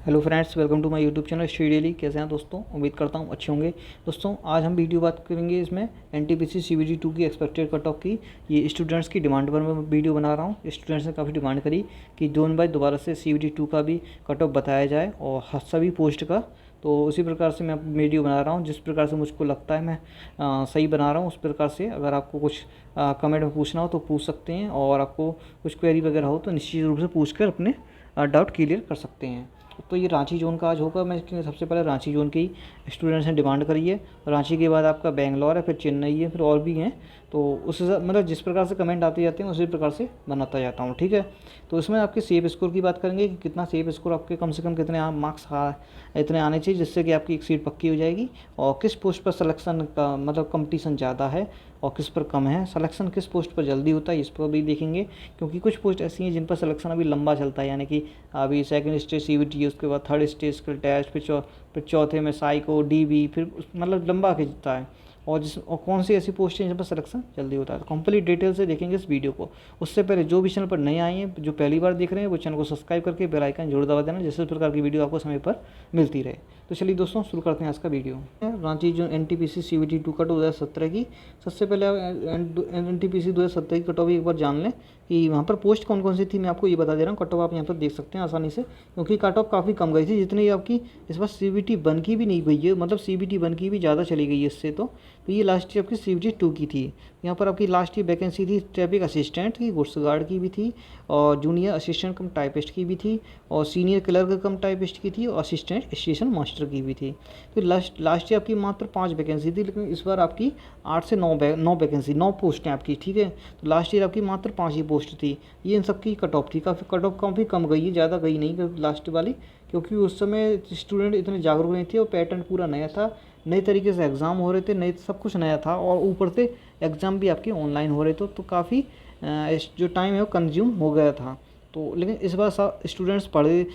Hello friends, welcome to my YouTube channel study daily. कैसे हैं दोस्तों? उम्मीद करता हूँ अच्छे होंगे। दोस्तों आज हम वीडियो बात करेंगे इसमें एनटीपीसी सीबीटी 2 की एक्सपेक्टेड कट ऑफ की। ये स्टूडेंट्स की डिमांड पर मैं वीडियो बना रहा हूँ। स्टूडेंट्स ने काफ़ी डिमांड करी कि जोन बाय दोबारा से सीबीटी 2 का भी कट ऑफ बताया जाए और सभी पोस्ट का। तो उसी प्रकार से मैं वीडियो बना रहा हूँ। जिस प्रकार से मुझको लगता है मैं सही बना रहा हूँ उस प्रकार से। अगर आपको कुछ कमेंट में पूछना हो तो पूछ सकते हैं, और आपको कुछ क्वेरी वगैरह हो तो निश्चित रूप से पूछ कर अपने डाउट क्लियर कर सकते हैं। तो ये रांची जोन का आज होगा। मैं सबसे पहले रांची जोन की स्टूडेंट्स ने डिमांड करी है। रांची के बाद आपका बेंगलोर है, फिर चेन्नई है, फिर और भी हैं। तो उस मतलब जिस प्रकार से कमेंट आते जाते हैं उसी प्रकार से बनाता जाता हूँ, ठीक है। तो इसमें आपके सेफ स्कोर की बात करेंगे कि कितना सेफ स्कोर आपके कम से कम कितने मार्क्स इतने आने चाहिए जिससे कि आपकी एक सीट पक्की हो जाएगी, और किस पोस्ट पर सिलेक्शन का मतलब कंपटीशन ज़्यादा है और किस पर कम है, सिलेक्शन किस पोस्ट पर जल्दी होता है इस पर भी देखेंगे। क्योंकि कुछ पोस्ट ऐसी हैं जिन पर सिलेक्शन अभी लंबा चलता है, यानी कि अभी सेकंड स्टेज सीबीटी है, उसके बाद थर्ड स्टेज का टेस्ट, फिर चौथे में साइको डीबी, फिर मतलब लंबा खिंचता है। और कौन सी ऐसी पोस्ट है जिन पर सिलेक्शन जल्दी होता है, तो कंप्लीट डिटेल से देखेंगे इस वीडियो को। उससे पहले जो भी चैनल पर नए आए हैं, जो पहली बार देख रहे हैं, वो चैनल को सब्सक्राइब करके बेल आइकन जरूर दबा देना, जिससे प्रकार की वीडियो आपको समय पर मिलती रहे। तो चलिए दोस्तों शुरू करते हैं आज का वीडियो। रांची जो एनटीपीसी सीबीटी 2 कट 2017 की, सबसे पहले एनटीपीसी 2017 की कट ऑफ एक बार जान लें कि वहाँ पर पोस्ट कौन कौन सी थी। मैं आपको ये बता दे रहा हूँ, कट ऑफ आप यहाँ पर देख सकते हैं आसानी से, क्योंकि कट ऑफ काफ़ी कम गई थी। जितनी आपकी इस बार सीबीटी 1 की भी नहीं गई है, मतलब सीबीटी 1 की भी ज़्यादा चली गई है इससे। तो ये लास्ट ईयर आपकी सीबीटी 2 की थी। यहाँ पर आपकी लास्ट की वैकेंसी थी ट्रैफिक असिस्टेंट की, गुड्स गार्ड की भी थी, और जूनियर असिस्टेंट कम टाइपिस्ट की भी थी, और सीनियर क्लर्क कम टाइपिस्ट की थी, और असिस्टेंट स्टेशन मास्टर की भी थी। तो लास्ट ईयर आपकी मात्र 5 वैकेंसी थी, लेकिन इस बार आपकी 8 से 9 वैकेंसी 9 पोस्ट हैं आपकी, ठीक है। तो लास्ट ईयर आपकी मात्र 5 ही पोस्ट थी। ये इन सबकी कट ऑफ थी। कट ऑफ काफ़ी कम गई है, ज़्यादा गई नहीं लास्ट वाली, क्योंकि उस समय स्टूडेंट इतने जागरूक नहीं थे और पैटर्न पूरा नया था। नए तरीके से एग्ज़ाम हो रहे थे, नए सब कुछ नया था, और ऊपर से एग्ज़ाम भी आपके ऑनलाइन हो रहे थे। तो काफ़ी जो टाइम है वो कंज्यूम हो गया था। तो लेकिन इस बार स्टूडेंट्स पढ़े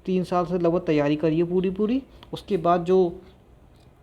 3 साल से लगभग तैयारी करिए पूरी। उसके बाद जो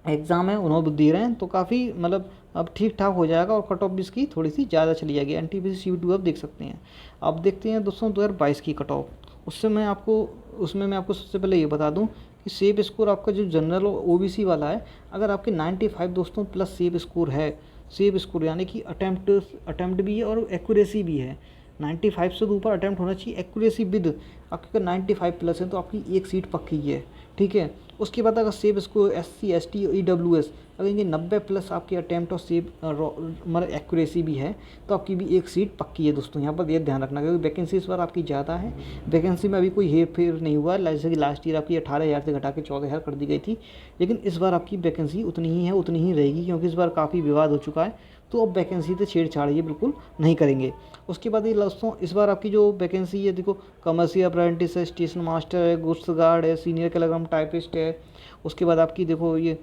एग्ज़ाम है उन्होंने दे रहे हैं, तो काफ़ी मतलब अब ठीक ठाक हो जाएगा, और कट ऑफ भी इसकी थोड़ी सी ज़्यादा चली जाएगी। एनटीपीसी सीबीटी 2 आप देख सकते हैं। अब देखते हैं दोस्तों 2022 की कट ऑफ। उसमें मैं आपको सबसे पहले ये बता दूं कि सेफ स्कोर आपका जो जनरल और ओबीसी वाला है, अगर आपके 95 दोस्तों प्लस सेफ स्कोर है, सेफ स्कोर यानी कि अटैम्प्ट भी है और एक्यूरेसी भी है। 95 से ऊपर अटैम्प्ट होना चाहिए, एक्यूरेसी विद आपकी अगर 95 प्लस है तो आपकी एक सीट पक्की है, ठीक है। उसके बाद अगर safe score SC ST EWS अगर इनके 90 प्लस आपके अटैम्प्ट और सेफ मतलब एक्यूरेसी भी है तो आपकी भी एक सीट पक्की है दोस्तों। यहाँ पर ये ध्यान रखना, क्योंकि वैकेंसी इस बार आपकी ज़्यादा है। वैकेंसी में अभी कोई हेर फेर नहीं हुआ है, जैसे कि लास्ट ईयर आपकी 18,000 से घटा के 14,000 कर दी गई थी, लेकिन इस बार आपकी वैकेंसी उतनी ही है, उतनी ही रहेगी, क्योंकि इस बार काफ़ी विवाद हो चुका है। तो अब वैकेंसी से छेड़छाड़ ये बिल्कुल नहीं करेंगे। उसके बाद ये दोस्तों इस बार आपकी जो वैकेंसी है, देखो कमर्शियल अप्रेंटिस है, स्टेशन मास्टर है, गुड्स गार्ड है, सीनियर क्लर्क टाइपिस्ट है। उसके बाद आपकी देखो ये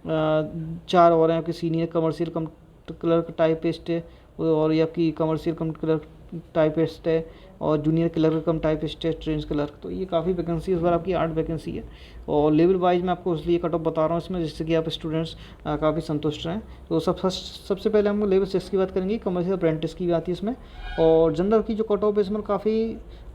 4 और हैं आपकी सीनियर कमर्शियल कम क्लर्क टाइपिस्ट है, और ये आपकी कमर्शियल कम क्लर्क टाइपिस्ट है, और जूनियर क्लर्क कम टाइपिस्ट है, ट्रेन क्लर्क। तो ये काफ़ी वैकेंसी इस बार आपकी 8 वैकेंसी है। और लेवल वाइज मैं आपको इसलिए कट ऑफ बता रहा हूँ इसमें, जिससे कि आप स्टूडेंट्स काफ़ी संतुष्ट रहें। तो सबसे पहले हम लेवल 6 की बात करेंगे, कमर्शियल अप्रेंटिस की भी आती है इसमें। और जनरल की जो कट ऑफ है इसमें काफ़ी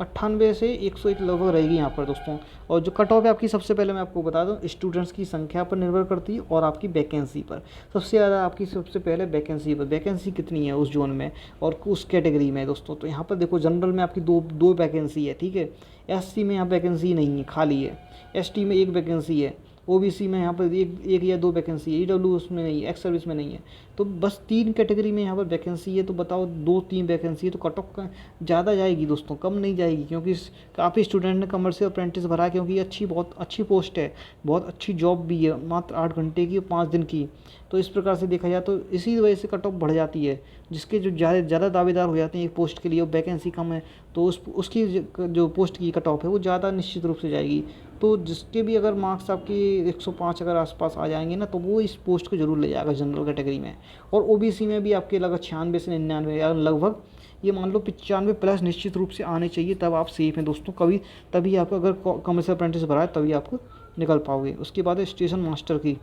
98 से 101 लगभग रहेगी यहाँ पर दोस्तों। और जो कट ऑफ है आपकी, सबसे पहले मैं आपको बता दूँ, स्टूडेंट्स की संख्या पर निर्भर करती है और आपकी वैकेंसी पर। सबसे ज़्यादा आपकी सबसे पहले वैकेंसी पर, वैकेंसी कितनी है उस जोन में और उस कैटेगरी में दोस्तों। तो यहाँ पर देखो जनरल में आपकी दो वैकेंसी है, ठीक है। SC में यहाँ वैकेंसी नहीं है, खाली है। ST में 1 वैकेंसी है। OBC में यहाँ पर एक या 2 वैकेंसी है। EWS में नहीं है, एक्स सर्विस में नहीं है। तो बस 3 कैटेगरी में यहाँ पर वैकेंसी है। तो बताओ 2-3 वैकेंसी है, तो कट ऑफ ज़्यादा जाएगी दोस्तों, कम नहीं जाएगी, क्योंकि काफ़ी स्टूडेंट ने कमर्शियल अप्रेंटिस भरा है, क्योंकि ये बहुत अच्छी पोस्ट है, बहुत अच्छी जॉब भी है, मात्र 8 घंटे की और 5 दिन की। तो इस प्रकार से देखा जाए तो इसी वजह से कट ऑफ बढ़ जाती है। जिसके जो ज़्यादा दावेदार हो जाते हैं एक पोस्ट के लिए और वैकेंसी कम है, तो उसकी जो पोस्ट की कट ऑफ है वो ज़्यादा निश्चित रूप से जाएगी। तो जिसके भी अगर मार्क्स आपकी 105 अगर आसपास आ जाएंगे ना, तो वो इस पोस्ट को जरूर ले जाएगा जनरल कैटेगरी में। और OBC में भी आपके लगभग 96 से 99 या लगभग ये मान लो 95 प्लस निश्चित रूप से आने चाहिए, तब आप सेफ हैं दोस्तों। तभी आपको अगर कमर्शियल अप्रेंटिस भरा है तभी आपको निकल पाओगे। उसके बाद स्टेशन मास्टर की,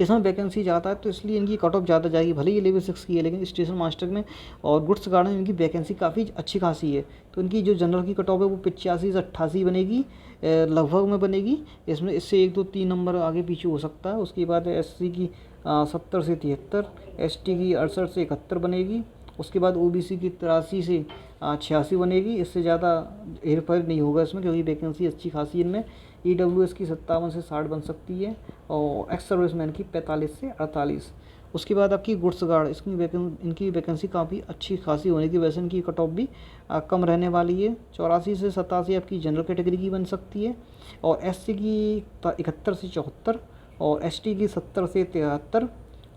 इसमें वैकेंसी ज़्यादा है तो इसलिए इनकी कट ऑफ ज़्यादा जाएगी। भले ही लेवल 6 की है, लेकिन स्टेशन मास्टर में और गुड्स गार्ड में इनकी वैकेंसी काफ़ी अच्छी खासी है। तो इनकी जो जनरल की कट ऑफ है वो 85 से 88 बनेगी लगभग में बनेगी। इसमें इससे 1 2 3 नंबर आगे पीछे हो सकता है। उसके बाद SC की 70 से 73, ST की 68 से 71 बनेगी। उसके बाद OBC की 83 से 86 बनेगी। इससे ज़्यादा हेर फेर नहीं होगा इसमें, क्योंकि वैकेंसी अच्छी खासी इनमें। EWS की 57 से 60 बन सकती है और एक्स सर्विसमैन की 45 से 48। उसके बाद आपकी गुड्स गार्ड, इनकी वैकेंसी काफ़ी अच्छी खासी होने की वजह से इनकी कट ऑफ भी कम रहने वाली है। 84 से 87 आपकी जनरल कैटेगरी की बन सकती है और SC की 71 से 74 और ST की 70 से 73।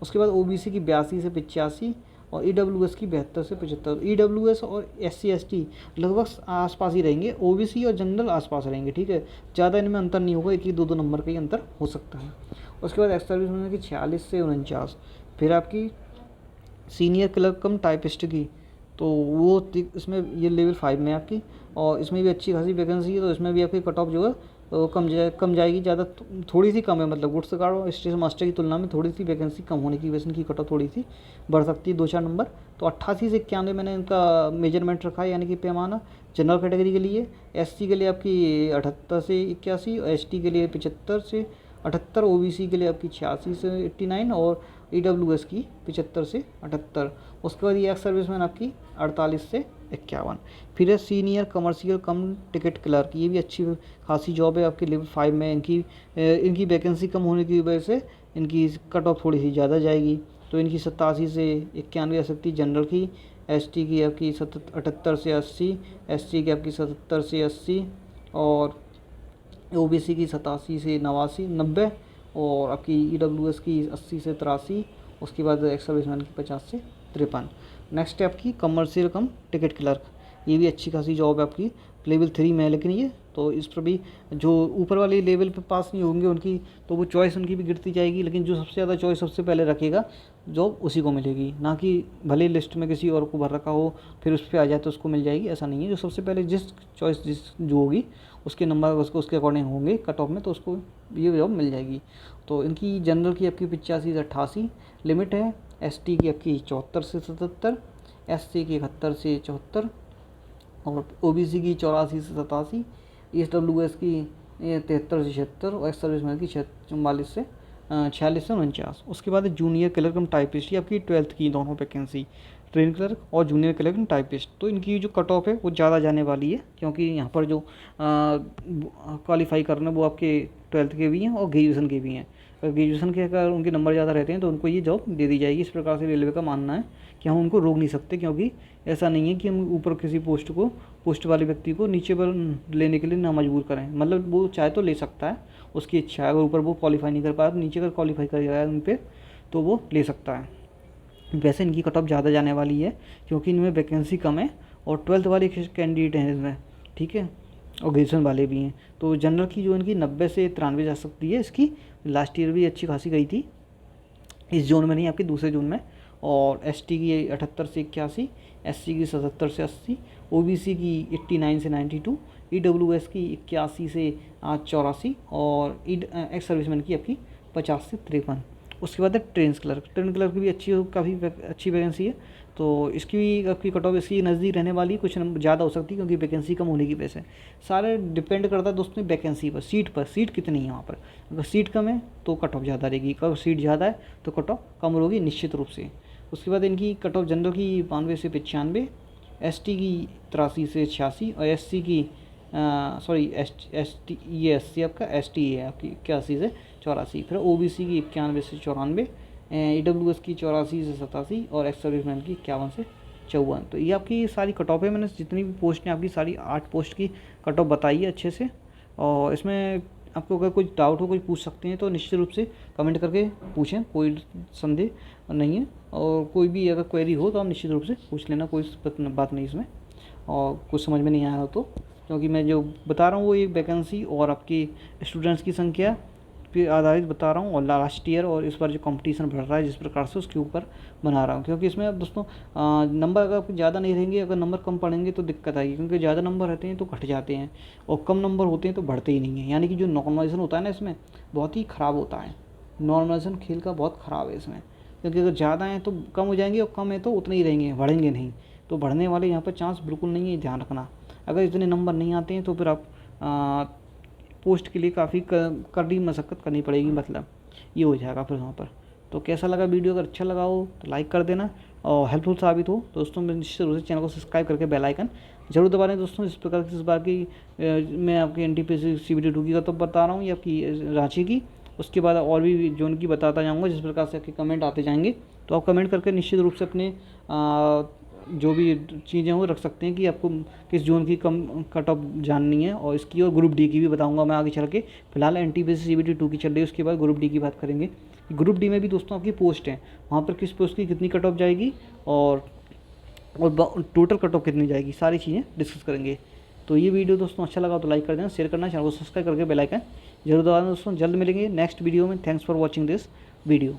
उसके बाद OBC की 82 से 85 और EWS की 72 से 75। EWS और SC ST लगभग आसपास ही रहेंगे, OBC और जनरल आसपास रहेंगे, ठीक है। ज़्यादा इनमें अंतर नहीं होगा, 1 2 नंबर का ही अंतर हो सकता है। उसके बाद एक्स सर्विसमैन की 46 से 49। फिर आपकी सीनियर क्लर्क कम टाइपिस्ट की, तो वो इसमें ये लेवल 5 में आपकी, और इसमें भी अच्छी खासी वैकेंसी है। तो इसमें भी आपकी कट ऑफ जो है कम जाएगी, ज़्यादा थोड़ी सी कम है। मतलब गुड्स गार्ड और स्टेशन मास्टर की तुलना में थोड़ी सी वैकेंसी कम होने की वजह से इनकी कट ऑफ थोड़ी सी बढ़ सकती है, 2 4 नंबर। तो 88 से 91 मैंने इनका मेजरमेंट रखा है, यानी कि पैमाना जनरल कैटेगरी के लिए। SC के लिए आपकी 78 से 81 और ST के लिए 75 से 78, OBC के लिए आपकी 86 से 89 और EWS की 75 से 78। उसके बाद ये एक्स सर्विसमैन आपकी 48 से 51। फिर है सीनियर कमर्शियल कम टिकट क्लर्क, ये भी अच्छी खासी जॉब है आपकी लेवल 5 में। इनकी वैकेंसी कम होने की वजह से इनकी कट ऑफ थोड़ी सी ज़्यादा जाएगी। तो इनकी 87 से 91 आ सकती है जनरल की। ST की आपकी 78 से 80, SC की आपकी 77 से 80 और OBC की 87 से 90 और आपकी EWS की 80 से 83। उसके बाद एक्स सर्विसमैन की 50 से 53। नेक्स्ट है आपकी कमर्शियल कम टिकट क्लर्क, ये भी अच्छी खासी जॉब है आपकी, लेवल 3 में है लेकिन ये, तो इस पर भी जो ऊपर वाले लेवल पे पास नहीं होंगे उनकी, तो वो चॉइस उनकी भी गिरती जाएगी। लेकिन जो सबसे ज़्यादा चॉइस सबसे पहले रखेगा जॉब उसी को मिलेगी, ना कि भले लिस्ट में किसी और को भर रखा हो फिर उस पर आ जाए तो उसको मिल जाएगी, ऐसा नहीं है। जो सबसे पहले जिस जो होगी उसके नंबर उसके अकॉर्डिंग होंगे कट ऑफ में, तो उसको ये जॉब मिल जाएगी। तो इनकी जनरल की आपकी 85 से 88 लिमिट है। ST की आपकी 74 से 77, SC की 71 से 74 और OBC की 84 से 87, EWS की 73 से 76 और एक्स सर्विसमैन की 44 से 46 से 49। उसके बाद जूनियर क्लर्क कम टाइपिस्ट, ये आपकी 12th की दोनों वैकेंसी, ट्रेन क्लर्क और जूनियर क्लर्क कम टाइपिस्ट। तो इनकी जो कट ऑफ है वो ज़्यादा जाने वाली है, क्योंकि यहाँ पर जो क्वालिफाई करना है वो आपके 12th के भी हैं और ग्रेजुएशन के भी हैं। अगर ग्रेजुएशन के अगर उनके नंबर ज़्यादा रहते हैं तो उनको ये जॉब दे दी जाएगी। इस प्रकार से रेलवे का मानना है कि हम उनको रोक नहीं सकते, क्योंकि ऐसा नहीं है कि हम ऊपर किसी पोस्ट वाले व्यक्ति को नीचे पर लेने के लिए ना मजबूर करें। मतलब वो चाहे तो ले सकता है, उसकी इच्छा है। अगर ऊपर वो क्वालिफाई नहीं कर पाया तो नीचे अगर क्वालिफाई कर जाए उन पर तो वो ले सकता है। वैसे इनकी कट ऑफ ज़्यादा जाने वाली है क्योंकि इनमें वैकेंसी कम है और 12th वाले कैंडिडेट हैं इसमें, ठीक है, और ग्रेजुएशन वाले भी हैं। तो जनरल की जो इनकी 90 से 93 जा सकती है। इसकी लास्ट ईयर भी अच्छी खासी गई थी, इस जोन में नहीं आपके दूसरे जोन में। और ST की 78 से 81, SC की 77 से 80, OBC की 89 से 92, EWS की 81 से 84 और एक्स सर्विसमैन की आपकी 50 से 53। उसके बाद है ट्रेन क्लर्क की भी काफ़ी अच्छी वैकेंसी है। तो इसकी भी आपकी कट ऑफ इसकी नज़दीक रहने वाली कुछ ज़्यादा हो सकती है, क्योंकि वैकेंसी कम होने की वजह से। सारे डिपेंड करता है दोस्तों वैकेंसी पर, सीट कितनी है वहाँ पर। अगर सीट कम है तो कट ऑफ ज़्यादा रहेगी, अगर सीट ज़्यादा है तो कट ऑफ कम होगी निश्चित रूप से। उसके बाद इनकी कट ऑफ जनरल की 92 से 95, ST की 83 से 86 और SC की ये SC आपका ST है आपकी 81 से 84। फिर OBC की 91 से 94, EWS की 84 से 87 और एक्स सर्विसमैन की 51 से 54। तो ये आपकी सारी कट ऑफ है। मैंने जितनी भी पोस्ट हैं आपकी सारी 8 पोस्ट की कट ऑफ बताई है अच्छे से। और इसमें आपको अगर कोई डाउट हो, कोई पूछ सकते हैं तो निश्चित रूप से कमेंट करके पूछें, कोई संदेह नहीं है। और कोई भी अगर क्वेरी हो तो आप निश्चित रूप से पूछ लेना, कोई बात नहीं इसमें। और कुछ समझ में नहीं आया हो तो, क्योंकि मैं जो बता रहा हूँ वो एक वैकेंसी और आपकी स्टूडेंट्स की संख्या पे आधारित बता रहा हूँ, और लास्ट ईयर और इस बार जो कंपटीशन बढ़ रहा है जिस प्रकार से उसके ऊपर बना रहा हूँ। क्योंकि इसमें अब दोस्तों नंबर अगर आपके ज़्यादा नहीं रहेंगे, अगर नंबर कम पड़ेंगे तो दिक्कत आएगी, क्योंकि ज़्यादा नंबर रहते हैं तो घट जाते हैं और कम नंबर होते हैं तो बढ़ते ही नहीं हैं। यानी कि जो नॉर्मलाइजेशन होता है ना इसमें बहुत ही ख़राब होता है। नॉर्मलाइजेशन खेल का बहुत ख़राब है इसमें, क्योंकि अगर ज़्यादा हैं तो कम हो जाएंगे और कम है तो उतने ही रहेंगे, बढ़ेंगे नहीं। तो बढ़ने वाले यहाँ पर चांस बिल्कुल नहीं है, ध्यान रखना। अगर इतने नंबर नहीं आते हैं तो फिर आप पोस्ट के लिए काफ़ी कड़ी मशक्क़त करनी पड़ेगी, मतलब ये हो जाएगा फिर वहाँ पर। तो कैसा लगा वीडियो? अगर अच्छा लगा हो तो लाइक कर देना, और हेल्पफुल साबित हो दोस्तों में निश्चित रूप से चैनल को सब्सक्राइब करके बेल आइकन जरूर दबा दें दोस्तों। इस प्रकार की इस बार की मैं आपकी NTPC CBT 2 की का तो बता रहा हूँ, या आपकी रांची की, उसके बाद और भी जोन की बताता जाऊँगा। जिस प्रकार से आपके कमेंट आते जाएंगे तो आप कमेंट करके निश्चित रूप से अपने जो भी चीज़ें वो रख सकते हैं कि आपको किस जोन की कम कट ऑफ जाननी है, और इसकी और ग्रुप डी की भी बताऊंगा मैं आगे चल के। फिलहाल NTPC CBT 2 की चल रही है, उसके बाद ग्रुप डी की बात करेंगे। ग्रुप डी में भी दोस्तों आपकी पोस्ट है, वहाँ पर किस पोस्ट की कितनी कट ऑफ जाएगी और टोटल कट ऑफ कितनी जाएगी, सारी चीज़ें डिस्कस करेंगे। तो ये वीडियो दोस्तों अच्छा लगा तो लाइक कर देना, शेयर करना, चैनल को सब्सक्राइब करके बेल आइकन जरूर दबा देना दोस्तों। जल्द मिलेंगे नेक्स्ट वीडियो में। Thanks for watching this video.